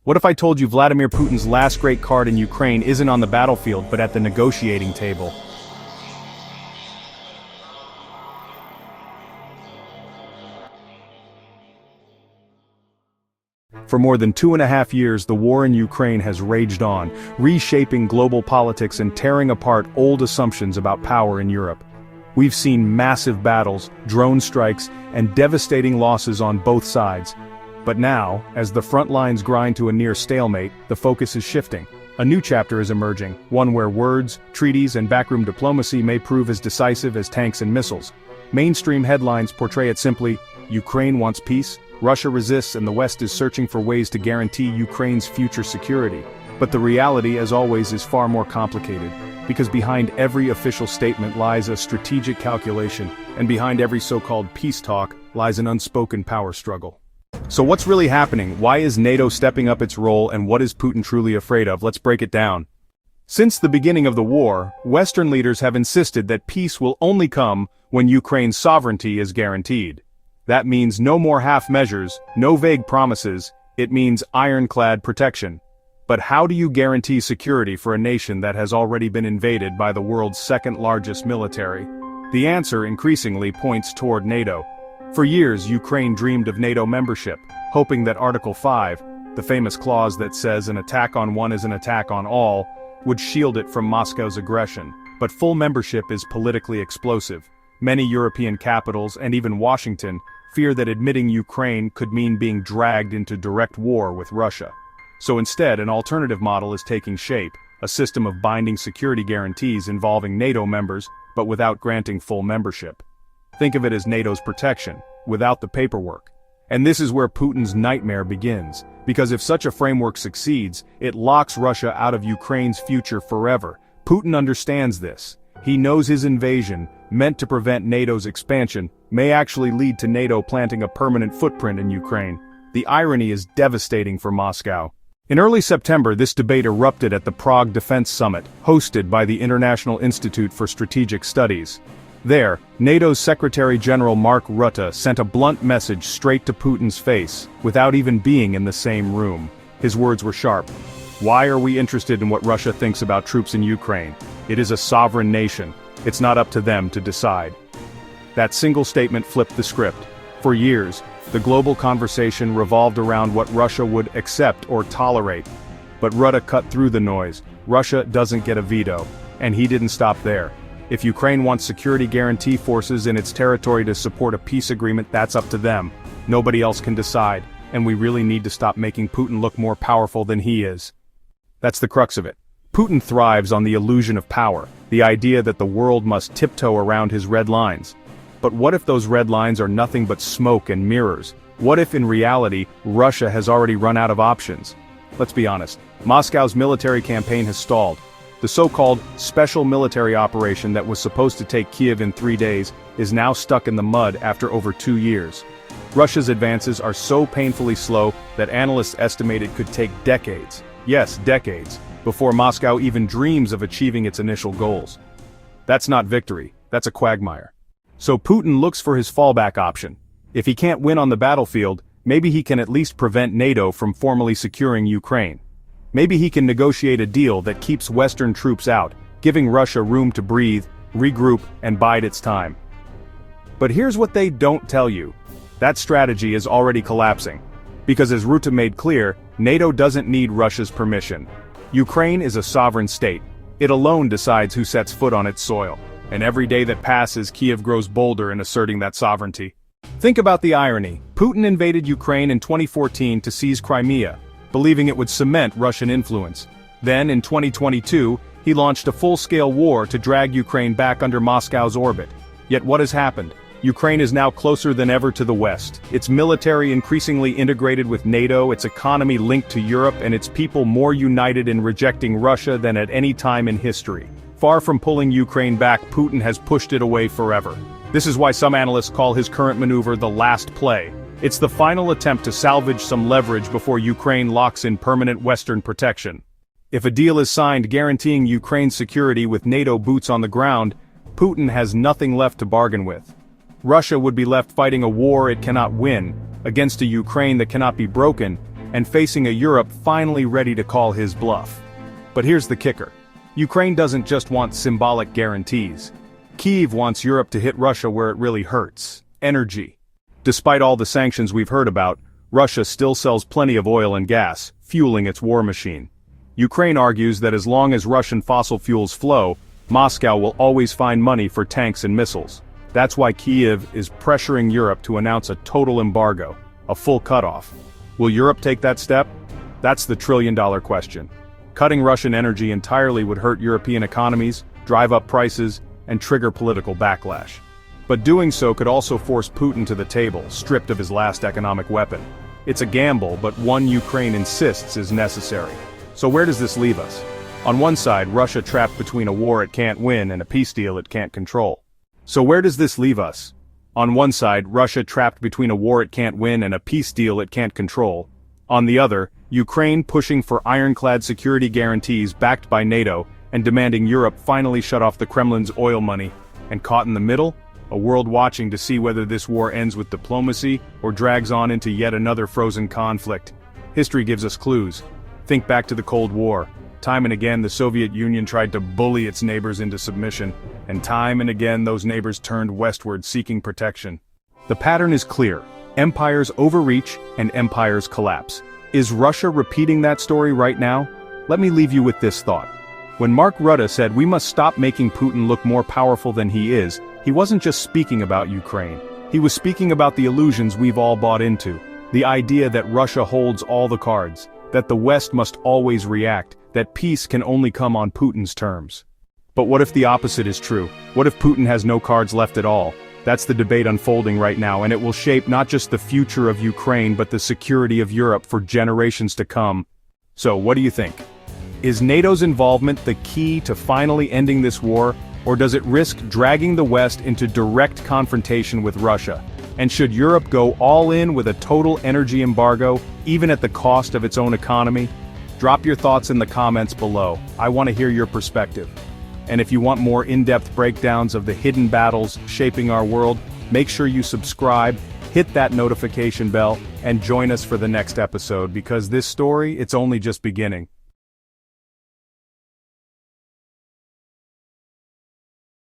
What if I told you Vladimir Putin's last great card in Ukraine isn't on the battlefield but at the negotiating table? For more than 2.5 years, the war in Ukraine has raged on, reshaping global politics and tearing apart old assumptions about power in Europe. We've seen massive battles, drone strikes, and devastating losses on both sides. But now, as the front lines grind to a near stalemate, the focus is shifting. A new chapter is emerging, one where words, treaties, and backroom diplomacy may prove as decisive as tanks and missiles. Mainstream headlines portray it simply: Ukraine wants peace, Russia resists, and the West is searching for ways to guarantee Ukraine's future security. But the reality, as always, is far more complicated, because behind every official statement lies a strategic calculation, and behind every so-called peace talk lies an unspoken power struggle. So what's really happening? Why is NATO stepping up its role, and what is Putin truly afraid of? Let's break it down. Since the beginning of the war, Western leaders have insisted that peace will only come when Ukraine's sovereignty is guaranteed. That means no more half measures, no vague promises, it means ironclad protection. But how do you guarantee security for a nation that has already been invaded by the world's second-largest military? The answer increasingly points toward NATO. For years, Ukraine dreamed of NATO membership, hoping that Article 5, the famous clause that says an attack on one is an attack on all, would shield it from Moscow's aggression. But full membership is politically explosive. Many European capitals, and even Washington, fear that admitting Ukraine could mean being dragged into direct war with Russia. So instead, an alternative model is taking shape, a system of binding security guarantees involving NATO members, but without granting full membership. Think of it as NATO's protection, without the paperwork. And this is where Putin's nightmare begins, because if such a framework succeeds, it locks Russia out of Ukraine's future forever. Putin understands this. He knows his invasion, meant to prevent NATO's expansion, may actually lead to NATO planting a permanent footprint in Ukraine. The irony is devastating for Moscow. In early September, this debate erupted at the Prague Defense Summit, hosted by the International Institute for Strategic Studies. There, NATO's Secretary General Mark Rutte sent a blunt message straight to Putin's face, without even being in the same room. His words were sharp. Why are we interested in what Russia thinks about troops in Ukraine? It is a sovereign nation. It's not up to them to decide. That single statement flipped the script. For years, the global conversation revolved around what Russia would accept or tolerate. But Rutte cut through the noise. Russia doesn't get a veto. And he didn't stop there. If Ukraine wants security guarantee forces in its territory to support a peace agreement, that's up to them. Nobody else can decide. And we really need to stop making Putin look more powerful than he is. That's the crux of it. Putin thrives on the illusion of power, the idea that the world must tiptoe around his red lines. But what if those red lines are nothing but smoke and mirrors? What if in reality, Russia has already run out of options? Let's be honest, Moscow's military campaign has stalled. The so-called special military operation that was supposed to take Kiev in 3 days is now stuck in the mud after over 2 years. Russia's advances are so painfully slow that analysts estimate it could take decades, yes, decades, before Moscow even dreams of achieving its initial goals. That's not victory, that's a quagmire. So Putin looks for his fallback option. If he can't win on the battlefield, maybe he can at least prevent NATO from formally securing Ukraine. Maybe he can negotiate a deal that keeps Western troops out, giving Russia room to breathe, regroup, and bide its time. But here's what they don't tell you. That strategy is already collapsing. Because as Rutte made clear, NATO doesn't need Russia's permission. Ukraine is a sovereign state. It alone decides who sets foot on its soil. And every day that passes, Kiev grows bolder in asserting that sovereignty. Think about the irony. Putin invaded Ukraine in 2014 to seize Crimea, believing it would cement Russian influence. Then, in 2022, he launched a full-scale war to drag Ukraine back under Moscow's orbit. Yet what has happened? Ukraine is now closer than ever to the West, its military increasingly integrated with NATO, its economy linked to Europe, and its people more united in rejecting Russia than at any time in history. Far from pulling Ukraine back, Putin has pushed it away forever. This is why some analysts call his current maneuver the last play. It's the final attempt to salvage some leverage before Ukraine locks in permanent Western protection. If a deal is signed guaranteeing Ukraine's security with NATO boots on the ground, Putin has nothing left to bargain with. Russia would be left fighting a war it cannot win, against a Ukraine that cannot be broken, and facing a Europe finally ready to call his bluff. But here's the kicker. Ukraine doesn't just want symbolic guarantees. Kyiv wants Europe to hit Russia where it really hurts: energy. Despite all the sanctions we've heard about, Russia still sells plenty of oil and gas, fueling its war machine. Ukraine argues that as long as Russian fossil fuels flow, Moscow will always find money for tanks and missiles. That's why Kyiv is pressuring Europe to announce a total embargo, a full cutoff. Will Europe take that step? That's the trillion-dollar question. Cutting Russian energy entirely would hurt European economies, drive up prices, and trigger political backlash. But doing so could also force Putin to the table, stripped of his last economic weapon. It's a gamble, but one Ukraine insists is necessary. So where does this leave us? On one side, Russia trapped between a war it can't win and a peace deal it can't control. So where does this leave us? On one side, Russia trapped between a war it can't win and a peace deal it can't control. On the other, Ukraine pushing for ironclad security guarantees backed by NATO and demanding Europe finally shut off the Kremlin's oil money. And caught in the middle? A world watching to see whether this war ends with diplomacy or drags on into yet another frozen conflict. History gives us clues. Think back to the Cold War. Time and again the Soviet Union tried to bully its neighbors into submission, and time and again those neighbors turned westward seeking protection. The pattern is clear. Empires overreach and empires collapse. Is Russia repeating that story right now? Let me leave you with this thought. When Mark Rutte said we must stop making Putin look more powerful than he is, he wasn't just speaking about Ukraine. He was speaking about the illusions we've all bought into. The idea that Russia holds all the cards, that the West must always react, that peace can only come on Putin's terms. But what if the opposite is true? What if Putin has no cards left at all? That's the debate unfolding right now, and it will shape not just the future of Ukraine but the security of Europe for generations to come. So, what do you think? Is NATO's involvement the key to finally ending this war, or does it risk dragging the West into direct confrontation with Russia? And should Europe go all in with a total energy embargo, even at the cost of its own economy? Drop your thoughts in the comments below. I want to hear your perspective. And if you want more in-depth breakdowns of the hidden battles shaping our world, make sure you subscribe, hit that notification bell, and join us for the next episode, because this story, it's only just beginning.